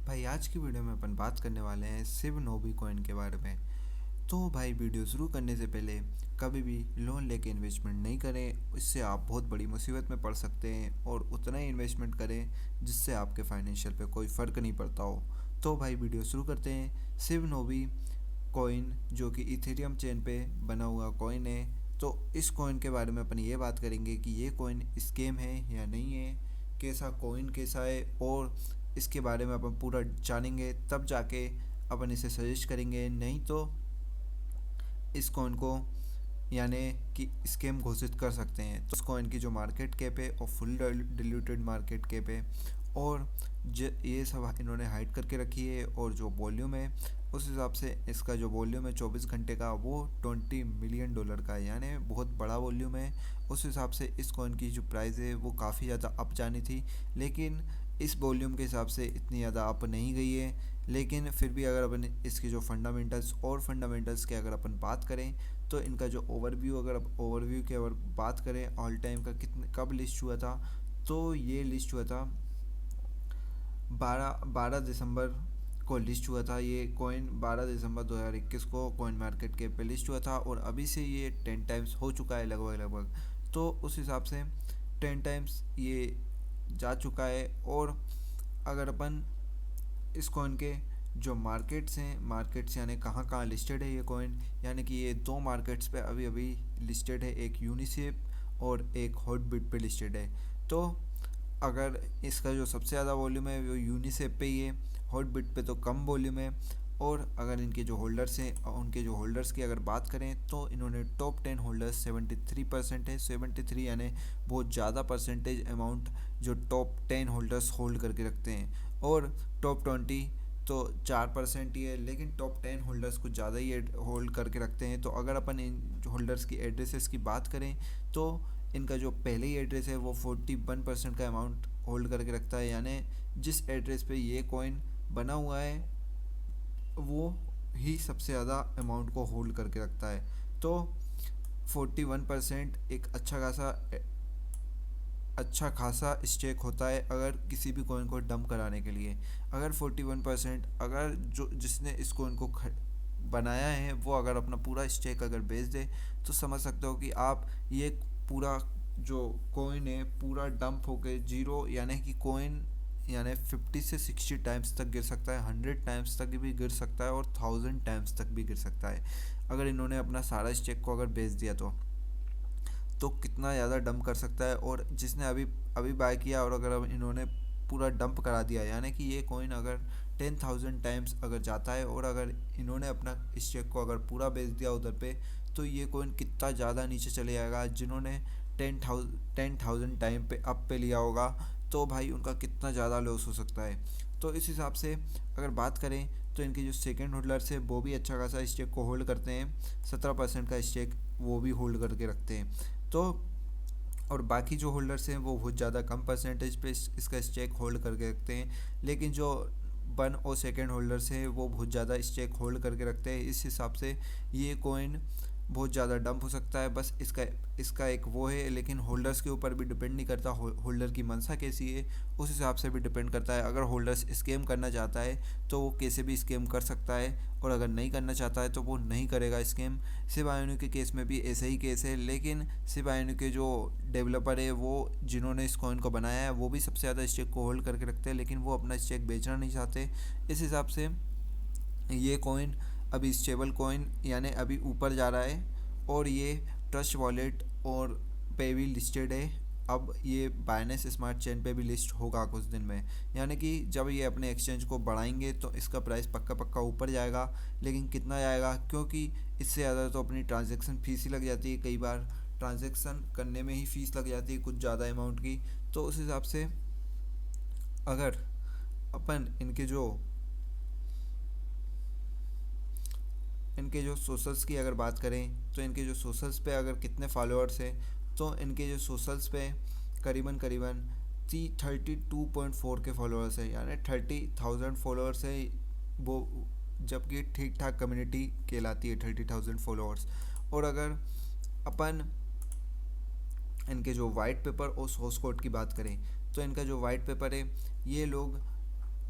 भाई आज की वीडियो में अपन बात करने वाले हैं सिव नोबी कॉइन के बारे में। तो भाई वीडियो शुरू करने से पहले कभी भी लोन लेके इन्वेस्टमेंट नहीं करें, इससे आप बहुत बड़ी मुसीबत में पड़ सकते हैं। और उतना ही इन्वेस्टमेंट करें जिससे आपके फाइनेंशियल पे कोई फ़र्क नहीं पड़ता हो। तो भाई वीडियो शुरू करते हैं। सिव नोबी कॉइन जो कि इथेरियम चेन पे बना हुआ कॉइन है। तो इस कॉइन के बारे में अपन ये बात करेंगे कि ये कॉइन स्कैम है या नहीं है, कैसा कॉइन कैसा है, और इसके बारे में अपन पूरा जानेंगे, तब जाके अपन इसे सजेस्ट करेंगे। नहीं तो इस कॉइन को यानी कि स्कैम घोषित कर सकते हैं। तो इस कॉइन की जो मार्केट कैप है और फुल डिल्यूटेड मार्केट कैप है, और ये सब इन्होंने हाइड करके रखी है। और जो वॉल्यूम है उस हिसाब से इसका जो वॉल्यूम है 24 घंटे का वो $20 मिलियन का है, यानी बहुत बड़ा वॉल्यूम है। उस हिसाब से इस कॉइन की जो प्राइस है वो काफ़ी ज़्यादा अप जानी थी, लेकिन इस वॉल्यूम के हिसाब से इतनी ज़्यादा अप नहीं गई है। लेकिन फिर भी अगर अपन इसके जो फंडामेंटल्स की अगर अपन बात करें, तो इनका जो ओवरव्यू की अगर बात करें ऑल टाइम का कितने कब लिस्ट हुआ था, तो ये लिस्ट हुआ था 12 दिसंबर को लिस्ट हुआ था। ये कॉइन 12 दिसंबर 2021 को कॉइन मार्केट कैप पे लिस्ट हुआ था, और अभी से ये 10 टाइम्स हो चुका है लगभग। तो उस हिसाब से 10 टाइम्स ये जा चुका है। और अगर अपन इस कॉइन के जो मार्केट्स यानी कहाँ कहाँ लिस्टेड है ये कॉइन, यानी कि ये दो मार्केट्स पे अभी अभी लिस्टेड है, एक यूनिसेप और एक हॉटबिट पे लिस्टेड है। तो अगर इसका जो सबसे ज़्यादा वॉल्यूम है वो यूनिसेप पे ही है, हॉटबिट पे तो कम वॉल्यूम है। और अगर इनके जो होल्डर्स हैं उनके जो होल्डर्स की अगर बात करें, तो इन्होंने टॉप 10 होल्डर्स 73% है, 73 यानी बहुत ज़्यादा परसेंटेज अमाउंट जो टॉप 10 होल्डर्स होल्ड करके रखते हैं। और टॉप 20 तो 4% ही है, लेकिन टॉप 10 होल्डर्स कुछ ज़्यादा ही होल्ड करके रखते हैं। तो अगर अपन इन होल्डर्स की एड्रेसेस की बात करें, तो इनका जो पहले ही एड्रेस है वो 41% का अमाउंट होल्ड करके रखता है, यानी जिस एड्रेस पे ये कॉइन बना हुआ है वो ही सबसे ज़्यादा अमाउंट को होल्ड करके रखता है। तो 41% एक अच्छा खासा स्टेक होता है अगर किसी भी कॉइन को डंप कराने के लिए। अगर 41% अगर जो जिसने इस कॉइन को बनाया है वो अगर अपना पूरा स्टेक अगर बेच दे, तो समझ सकते हो कि आप ये पूरा जो कॉइन है पूरा डंप होके जीरो, यानी कि कॉइन यानी 50 से 60 टाइम्स तक गिर सकता है, 100 टाइम्स तक भी गिर सकता है, और 1000 टाइम्स तक भी गिर सकता है अगर इन्होंने अपना सारा स्टेक को अगर बेच दिया। तो कितना ज़्यादा डंप कर सकता है। और जिसने अभी अभी बाय किया और अगर अब इन्होंने पूरा डंप करा दिया, यानी कि ये कॉइन अगर 10,000 टाइम्स अगर जाता है और अगर इन्होंने अपना स्टेक को अगर पूरा बेच दिया उधर पे, तो ये कॉइन कितना ज़्यादा नीचे चले जाएगा। जिन्होंने 10,000 टाइम पे अप पे लिया होगा, तो भाई उनका कितना ज़्यादा लॉस हो सकता है। तो इस हिसाब से अगर बात करें, तो इनके जो सेकेंड होल्डर्स है वो भी अच्छा खासा स्टेक को होल्ड करते हैं, 17% का स्टेक वो भी होल्ड करके रखते हैं। तो और बाकी जो होल्डर्स हैं वो बहुत ज़्यादा कम परसेंटेज पे इसका स्टेक होल्ड करके रखते हैं, लेकिन जो वन और सेकेंड होल्डर्स हैं वो बहुत ज़्यादा स्टेक होल्ड करके रखते हैं। इस हिसाब से ये कॉइन बहुत ज़्यादा डंप हो सकता है। बस इसका एक वो है, लेकिन होल्डर्स के ऊपर भी डिपेंड नहीं करता, होल्डर की मंशा कैसी है उस हिसाब से भी डिपेंड करता है। अगर होल्डर्स स्कैम करना चाहता है तो वो कैसे भी स्कैम कर सकता है, और अगर नहीं करना चाहता है तो वो नहीं करेगा स्कैम। शिबा आयोनो के केस में भी ऐसे ही केस है, लेकिन शिबा आयोनो के जो डेवलपर है वो जिन्होंने इस कॉइन को बनाया है वो भी सबसे ज़्यादा स्टेक को होल्ड करके रखते हैं, लेकिन वो अपना स्टेक बेचना नहीं चाहते। इस हिसाब से ये कॉइन अभी स्टेबल कॉइन यानी अभी ऊपर जा रहा है, और ये ट्रस्ट वॉलेट और पे भी लिस्टेड है। अब ये बाइनेंस स्मार्ट चेन पे भी लिस्ट होगा कुछ दिन में, यानी कि जब ये अपने एक्सचेंज को बढ़ाएंगे तो इसका प्राइस पक्का पक्का ऊपर जाएगा। लेकिन कितना जाएगा, क्योंकि इससे ज़्यादा तो अपनी ट्रांजैक्शन फ़ीस ही लग जाती है, कई बार ट्रांजैक्शन करने में ही फ़ीस लग जाती है कुछ ज़्यादा अमाउंट की। तो उस हिसाब से अगर अपन इनके जो सोशल्स की अगर बात करें, तो इनके जो सोशल्स पे अगर कितने फॉलोअर्स हैं, तो इनके जो सोशल्स पे करीबन करीबन 32.4 के फॉलोअर्स हैं, यानी 30,000 फॉलोअर्स है वो, जबकि ठीक ठाक कम्युनिटी कहलाती है 30,000 फॉलोअर्स। और अगर अपन इनके जो वाइट पेपर और सोर्स कोड की बात करें, तो इनका जो वाइट पेपर है ये लोग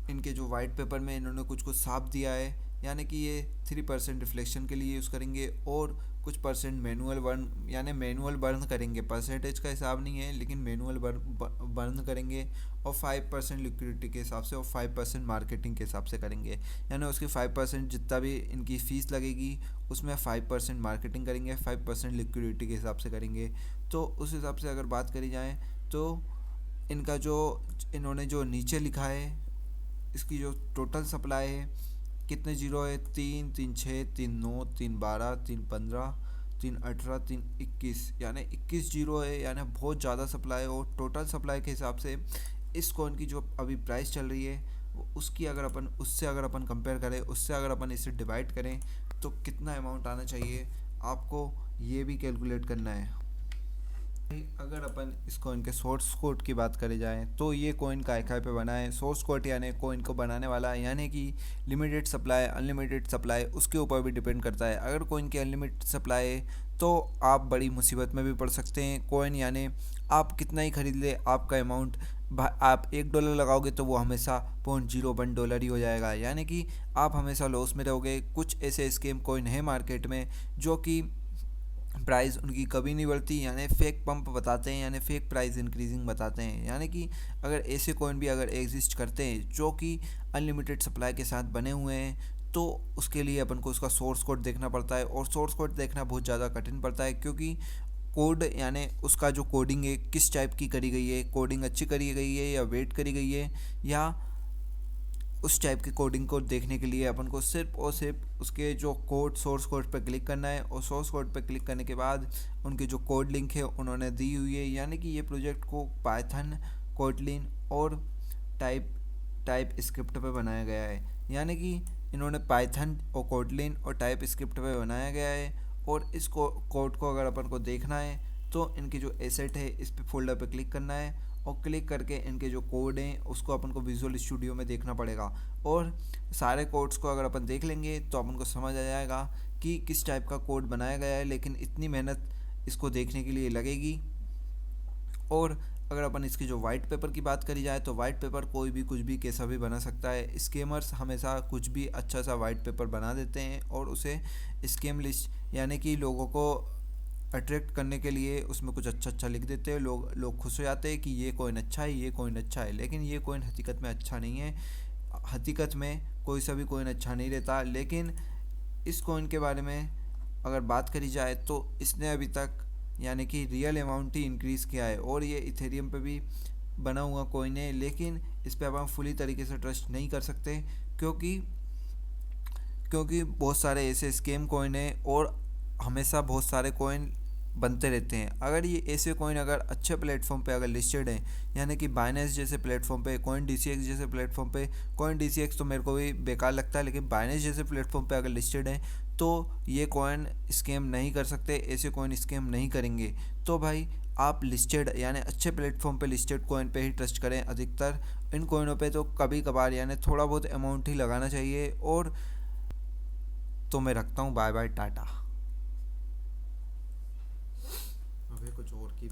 इनके जो वाइट पेपर में इन्होंने कुछ कुछ साफ दिया है, यानी कि ये 3% रिफ्लेक्शन के लिए यूज़ करेंगे और कुछ परसेंट मैनुअल बर्न, यानी मैनुअल बर्न करेंगे। परसेंटेज का हिसाब नहीं है लेकिन मैनुअल बर्न करेंगे। और 5% लिक्विडिटी के हिसाब से और 5% मार्केटिंग के हिसाब से करेंगे। यानी उसकी 5% जितना भी इनकी फ़ीस लगेगी उसमें 5% मार्केटिंग करेंगे, 5% लिक्विडिटी के हिसाब से करेंगे। तो उस हिसाब से अगर बात करी जाए तो इनका जो इन्होंने जो नीचे लिखा है, इसकी जो टोटल सप्लाई है कितने जीरो है, 3, 3, 6, 3, 9, 3, 12, 3, 15, 3, 18, 3, 21, यानी 21 जीरो है। यानी बहुत ज़्यादा सप्लाई है। और टोटल सप्लाई के हिसाब से इस कॉइन की जो अभी प्राइस चल रही है उसकी अगर अपन उससे अगर अपन कंपेयर करें, उससे अगर अपन इसे डिवाइड करें तो कितना अमाउंट आना चाहिए, आपको ये भी कैलकुलेट करना है। अगर अपन इस कॉइन के सोर्स कोड की बात करी जाए तो ये कॉइन काय पे बना है। सोर्स कोड यानी कॉइन को बनाने वाला, यानी कि लिमिटेड सप्लाई अनलिमिटेड सप्लाई उसके ऊपर भी डिपेंड करता है। अगर कॉइन की अनलिमिटेड सप्लाई है तो आप बड़ी मुसीबत में भी पड़ सकते हैं। कॉइन यानी आप कितना ही खरीद ले, आपका अमाउंट आप $1 लगाओगे तो वो हमेशा $0.01 ही हो जाएगा, यानी कि आप हमेशा लॉस में रहोगे। कुछ ऐसे स्कैम कॉइन है मार्केट में जो कि प्राइस उनकी कभी नहीं बढ़ती, यानी फेक पंप बताते हैं, यानी फेक प्राइस इंक्रीजिंग बताते हैं। यानी कि अगर ऐसे कॉइन भी अगर एग्जिस्ट करते हैं जो कि अनलिमिटेड सप्लाई के साथ बने हुए हैं तो उसके लिए अपन को उसका सोर्स कोड देखना पड़ता है। और सोर्स कोड देखना बहुत ज़्यादा कठिन पड़ता है क्योंकि कोड यानी उसका जो कोडिंग है किस टाइप की करी गई है, कोडिंग अच्छी करी गई है या वेट करी गई है, या उस टाइप की कोडिंग को देखने के लिए अपन को सिर्फ और सिर्फ उसके जो कोड सोर्स कोड पर क्लिक करना है। और सोर्स कोड पर क्लिक करने के बाद उनकी जो कोड लिंक है उन्होंने दी हुई है, यानी कि ये प्रोजेक्ट को पाइथन, कोटलिन और टाइप स्क्रिप्ट पे बनाया गया है। यानी कि इन्होंने पाइथन और कोटलिन और टाइप स्क्रिप्ट पे बनाया गया है। और इस कोड को अगर अपन को देखना है तो इनकी जो एसेट है इस पे फोल्डर पे क्लिक करना है और क्लिक करके इनके जो कोड हैं उसको अपन को विजुअल स्टूडियो में देखना पड़ेगा। और सारे कोड्स को अगर अपन देख लेंगे तो अपन को समझ आ जाएगा कि किस टाइप का कोड बनाया गया है, लेकिन इतनी मेहनत इसको देखने के लिए लगेगी। और अगर अपन इसकी जो वाइट पेपर की बात करी जाए तो वाइट पेपर कोई भी कुछ भी कैसा भी बना सकता है। स्कैमर्स हमेशा कुछ भी अच्छा सा वाइट पेपर बना देते हैं और उसे स्कैम लिस्ट यानी कि लोगों को अट्रैक्ट करने के लिए उसमें कुछ अच्छा अच्छा लिख देते हैं। लोग खुश हो जाते हैं कि ये कॉइन अच्छा है, ये कॉइन अच्छा है, लेकिन ये कॉइन हकीकत में अच्छा नहीं है। हकीकत में कोई सा भी कॉइन अच्छा नहीं रहता। लेकिन इस कॉइन के बारे में अगर बात करी जाए तो इसने अभी तक यानी कि रियल अमाउंट ही इंक्रीज़ किया है। और ये इथेरियम पे भी बना हुआ कॉइन है, लेकिन इस पर आप फुली तरीके से ट्रस्ट नहीं कर सकते क्योंकि बहुत सारे ऐसे स्कैम कॉइन है और हमेशा बहुत सारे कॉइन बनते रहते हैं। अगर ये ऐसे कॉइन अगर अच्छे प्लेटफॉर्म पे अगर लिस्टेड हैं, यानी कि बाइनेंस जैसे प्लेटफॉर्म पे, कॉइन DCX जैसे प्लेटफॉर्म पे, कॉइन DCX तो मेरे को भी बेकार लगता है, लेकिन बाइनेंस जैसे प्लेटफॉर्म पे अगर लिस्टेड हैं तो ये कॉइन स्कैम नहीं कर सकते, ऐसे कॉइन स्कैम नहीं करेंगे। तो भाई आप लिस्टेड यानी अच्छे प्लेटफॉर्म पे लिस्टेड कॉइन पे ही ट्रस्ट करें। अधिकतर इन कॉइनों पे तो कभी कभार यानी थोड़ा बहुत अमाउंट ही लगाना चाहिए। और तो मैं रखता हूँ, बाय बाय टाटा। अबे कुछ और की